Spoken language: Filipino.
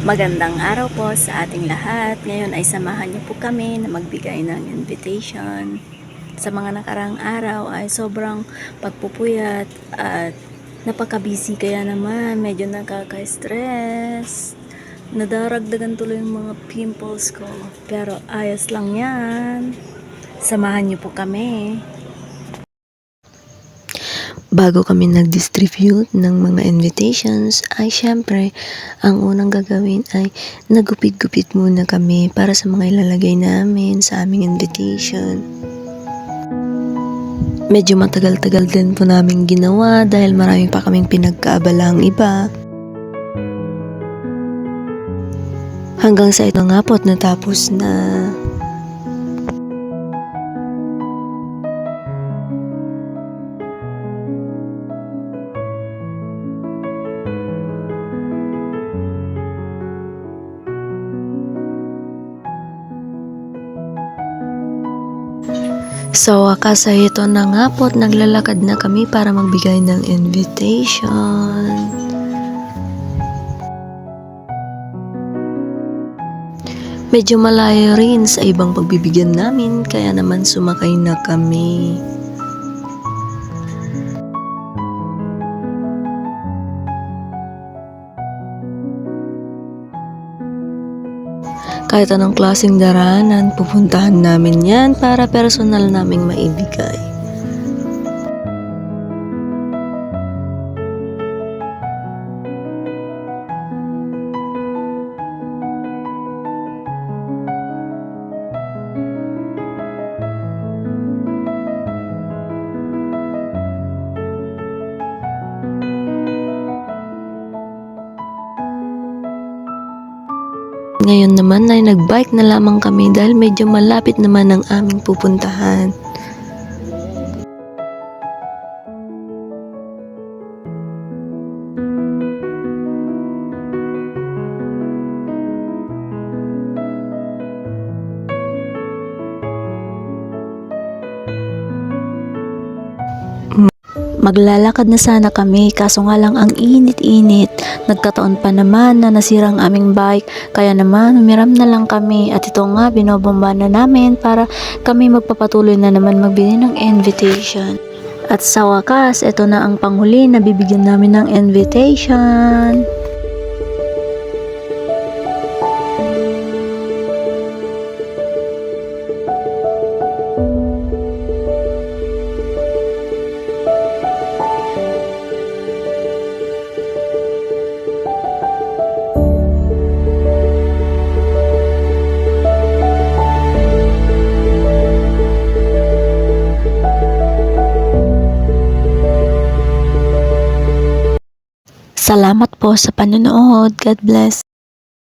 Magandang araw po sa ating lahat. Ngayon ay samahan niyo po kami na magbigay ng invitation. Sa mga nakarang araw ay sobrang pagpupuyat at napaka-busy, kaya naman medyo nakaka-stress. Nadaragdagan tuloy yung mga pimples ko. Pero ayos lang yan. Samahan niyo po kami. Bago kami nag-distribute ng mga invitations, ay syempre, ang unang gagawin ay nagupit-gupit muna kami para sa mga ilalagay namin sa aming invitation. Medyo matagal-tagal din po namin ginawa dahil marami pa kaming pinagkaabalang iba. Hanggang sa ito nga po't natapos na. So, wakas ay ito na nga po't naglalakad na kami para magbigay ng invitation. Medyo malayo rin sa ibang pagbibigyan namin, kaya naman sumakay na kami. Kahit anong klaseng daranan, pupuntahan namin yan para personal naming maibigay. Ngayon naman ay nagbike na lamang kami dahil medyo malapit naman ang aming pupuntahan. Maglalakad na sana kami, kaso nga lang ang init-init. Nagkataon pa naman na nasira ang aming bike, kaya naman humiram na lang kami. At ito nga, binobomba na namin para kami magpapatuloy na naman magbili ng invitation. At sa wakas, ito na ang panghuli na bibigyan namin ng invitation. Salamat po sa panonood. God bless.